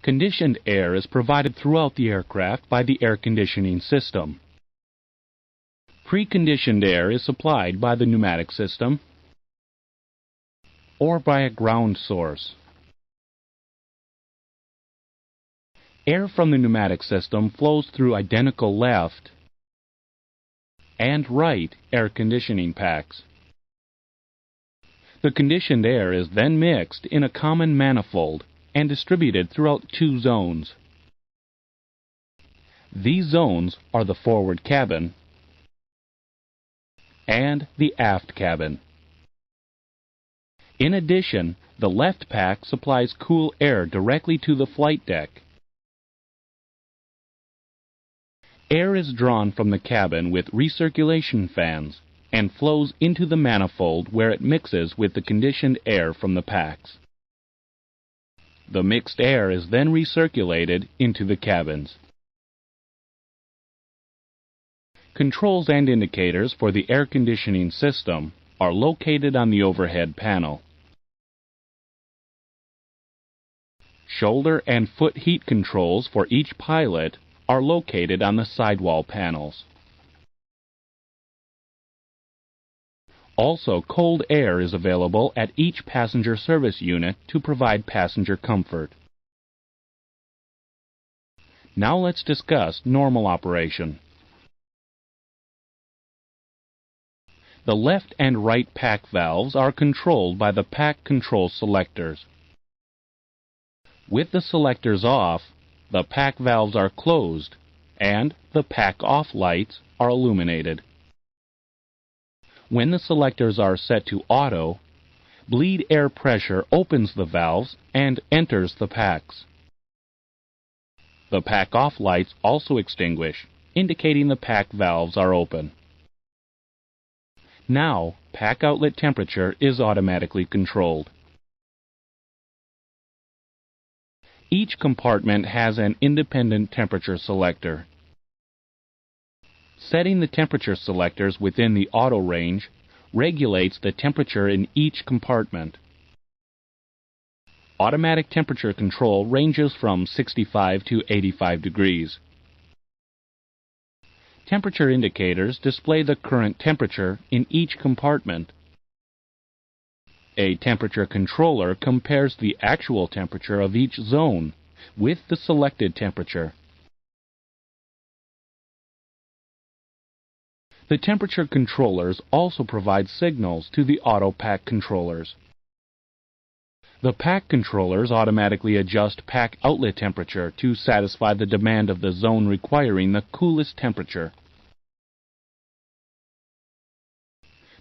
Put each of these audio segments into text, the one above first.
Conditioned air is provided throughout the aircraft by the air conditioning system. Preconditioned air is supplied by the pneumatic system or by a ground source. Air from the pneumatic system flows through identical left and right air conditioning packs. The conditioned air is then mixed in a common manifold and distributed throughout two zones. These zones are the forward cabin and the aft cabin. In addition, the left pack supplies cool air directly to the flight deck. Air is drawn from the cabin with recirculation fans and flows into the manifold where it mixes with the conditioned air from the packs. The mixed air is then recirculated into the cabins. Controls and indicators for the air conditioning system are located on the overhead panel. Shoulder and foot heat controls for each pilot are located on the sidewall panels. Also, cold air is available at each passenger service unit to provide passenger comfort. Now let's discuss normal operation. The left and right pack valves are controlled by the pack control selectors. With the selectors off, the pack valves are closed and the pack off lights are illuminated. When the selectors are set to auto, bleed air pressure opens the valves and enters the packs. The pack off lights also extinguish, indicating the pack valves are open. Now, pack outlet temperature is automatically controlled. Each compartment has an independent temperature selector. Setting the temperature selectors within the auto range regulates the temperature in each compartment. Automatic temperature control ranges from 65 to 85 degrees. Temperature indicators display the current temperature in each compartment. A temperature controller compares the actual temperature of each zone with the selected temperature. The temperature controllers also provide signals to the auto pack controllers. The pack controllers automatically adjust pack outlet temperature to satisfy the demand of the zone requiring the coolest temperature.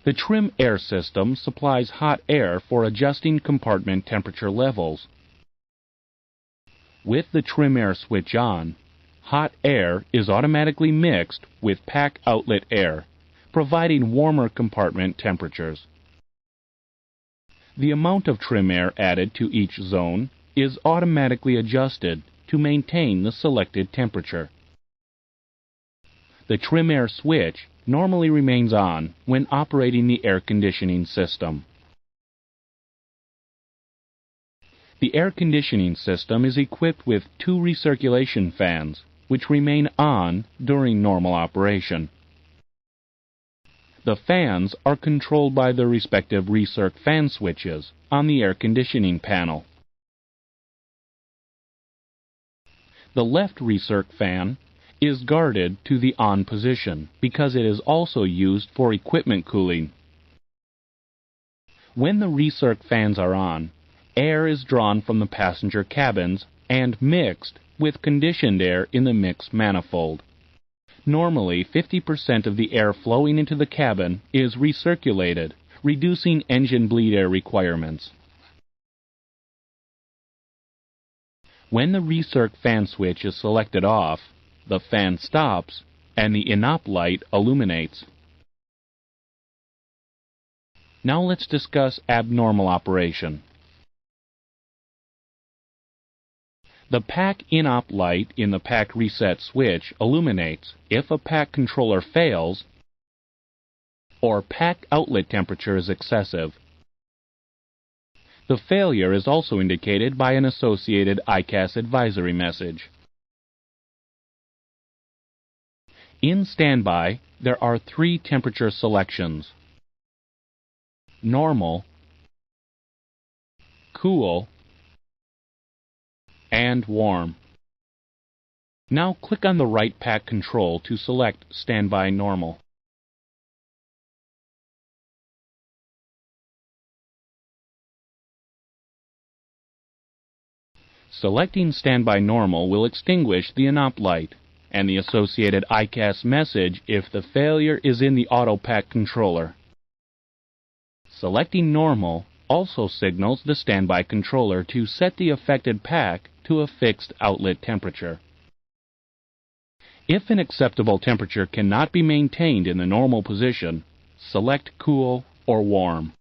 The trim air system supplies hot air for adjusting compartment temperature levels. With the trim air switch on, hot air is automatically mixed with pack outlet air, providing warmer compartment temperatures. The amount of trim air added to each zone is automatically adjusted to maintain the selected temperature. The trim air switch normally remains on when operating the air conditioning system. The air conditioning system is equipped with two recirculation fans, which remain on during normal operation. The fans are controlled by the respective recirc fan switches on the air conditioning panel. The left recirc fan is guarded to the on position because it is also used for equipment cooling. When the recirc fans are on, air is drawn from the passenger cabins and mixed with conditioned air in the mix manifold. Normally, 50% of the air flowing into the cabin is recirculated, reducing engine bleed air requirements. When the recirc fan switch is selected off, the fan stops and the INOP light illuminates. Now let's discuss abnormal operation. The pack INOP light in the pack reset switch illuminates if a pack controller fails or pack outlet temperature is excessive. The failure is also indicated by an associated ICAS advisory message. In standby, there are 3 temperature selections: normal, cool, and warm. Now click on the right pack control to select Standby Normal. Selecting Standby Normal will extinguish the INOP light and the associated ICAS message if the failure is in the auto pack controller. Selecting Normal also signals the standby controller to set the affected pack to a fixed outlet temperature. If an acceptable temperature cannot be maintained in the normal position, select Cool or Warm.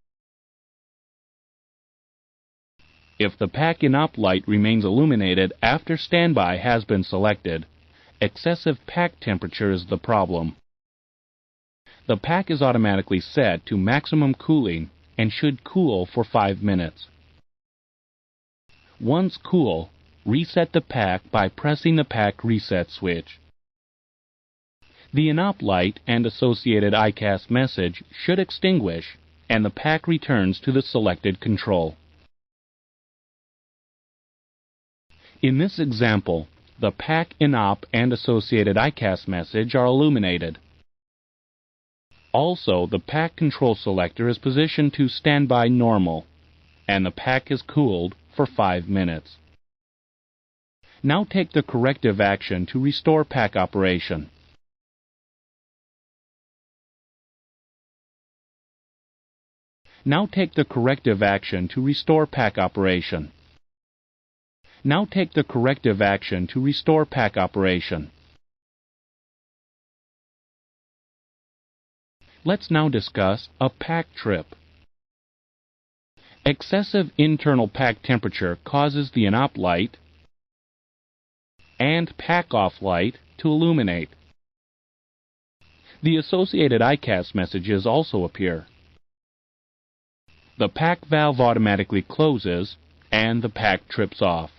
If the pack INOP light remains illuminated after standby has been selected, excessive pack temperature is the problem. The pack is automatically set to maximum cooling and should cool for 5 minutes. Once cool, reset the pack by pressing the pack reset switch. The INOP light and associated ICAS message should extinguish and the pack returns to the selected control. In this example, the pack INOP and associated ICAS message are illuminated. Also, the pack control selector is positioned to standby normal, and the pack is cooled for 5 minutes. Now take the corrective action to restore pack operation. Now take the corrective action to restore pack operation. Now take the corrective action to restore pack operation. Let's now discuss a pack trip. Excessive internal pack temperature causes the INOP light and pack off light to illuminate. The associated ICAS messages also appear. The pack valve automatically closes and the pack trips off.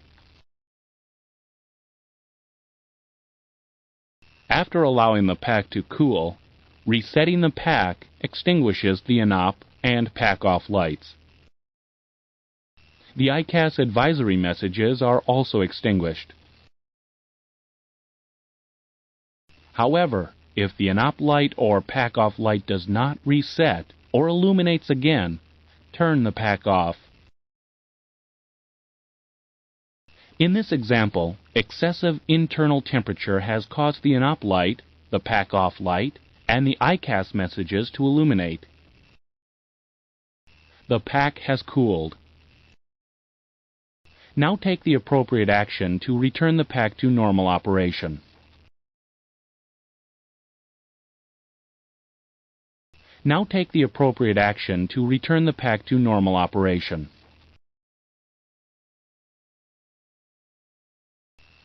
After allowing the pack to cool, resetting the pack extinguishes the INOP and pack off lights. The ICAS advisory messages are also extinguished. However, if the INOP light or pack off light does not reset or illuminates again, turn the pack off. In this example, excessive internal temperature has caused the INOP light, the pack off light, and the ICAS messages to illuminate. The pack has cooled. Now take the appropriate action to return the pack to normal operation. Now take the appropriate action to return the pack to normal operation.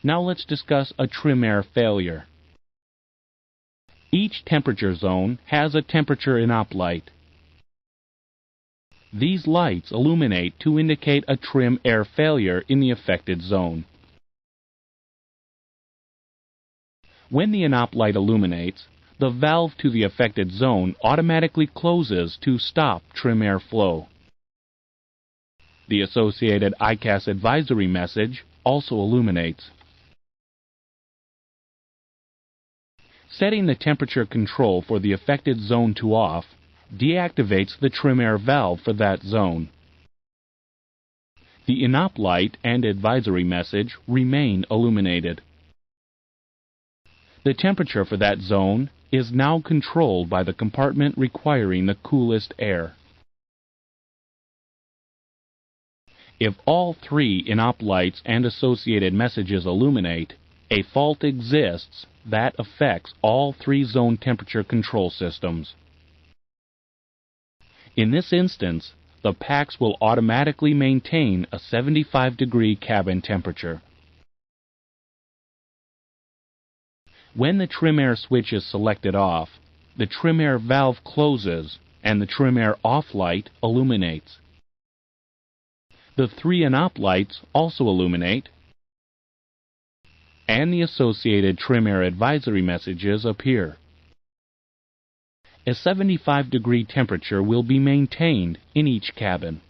Now let's discuss a trim air failure. Each temperature zone has a temperature INOP light. These lights illuminate to indicate a trim air failure in the affected zone. When the INOP light illuminates, the valve to the affected zone automatically closes to stop trim air flow. The associated ICAS advisory message also illuminates. Setting the temperature control for the affected zone to off deactivates the trim air valve for that zone. The INOP light and advisory message remain illuminated. The temperature for that zone is now controlled by the compartment requiring the coolest air. If all 3 INOP lights and associated messages illuminate, a fault exists that affects all 3 zone temperature control systems. In this instance, the packs will automatically maintain a 75-degree cabin temperature. When the trim air switch is selected off, the trim air valve closes and the trim air off light illuminates. The 3 and up lights also illuminate, and the associated trim air advisory messages appear. A 75-degree temperature will be maintained in each cabin.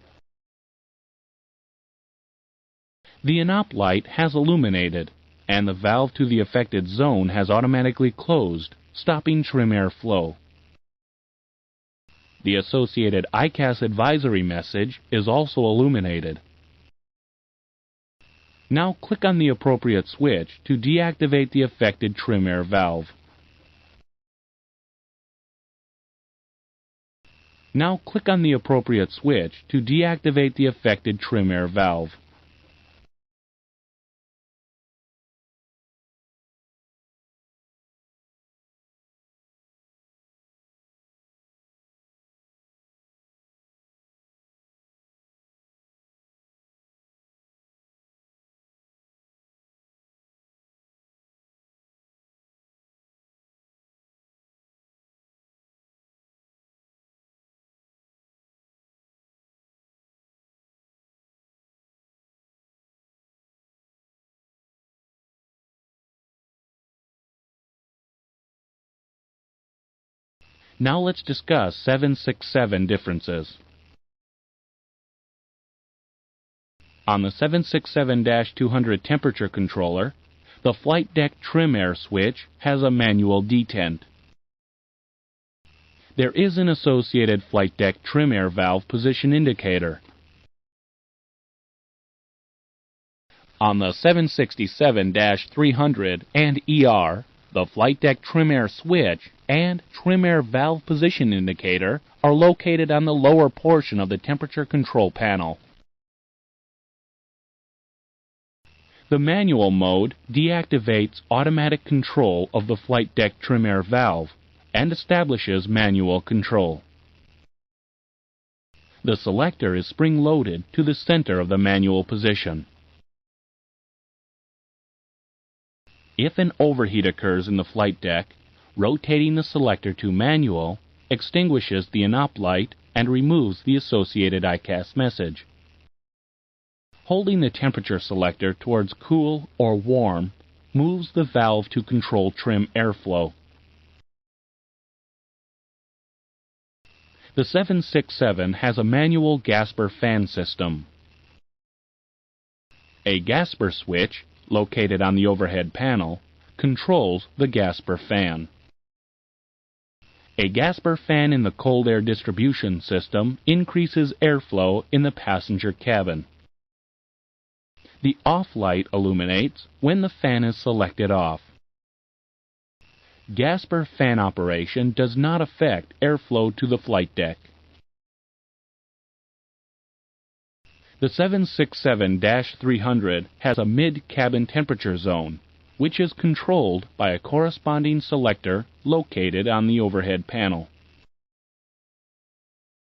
The in-op light has illuminated, and the valve to the affected zone has automatically closed, stopping trim air flow. The associated ICAS advisory message is also illuminated. Now click on the appropriate switch to deactivate the affected trim air valve. Now click on the appropriate switch to deactivate the affected trim air valve. Now let's discuss 767 differences. On the 767-200 temperature controller, the flight deck trim air switch has a manual detent. There is an associated flight deck trim air valve position indicator. On the 767-300 and ER, the flight deck trim air switch and trim air valve position indicator are located on the lower portion of the temperature control panel. The manual mode deactivates automatic control of the flight deck trim air valve and establishes manual control. The selector is spring-loaded to the center of the manual position. If an overheat occurs in the flight deck, rotating the selector to manual extinguishes the in-op light and removes the associated ICAS message. Holding the temperature selector towards cool or warm moves the valve to control trim airflow. The 767 has a manual Gasper fan system. A Gasper switch, located on the overhead panel, controls the Gasper fan. A Gasper fan in the cold air distribution system increases airflow in the passenger cabin. The off light illuminates when the fan is selected off. Gasper fan operation does not affect airflow to the flight deck. The 767-300 has a mid-cabin temperature zone, which is controlled by a corresponding selector located on the overhead panel.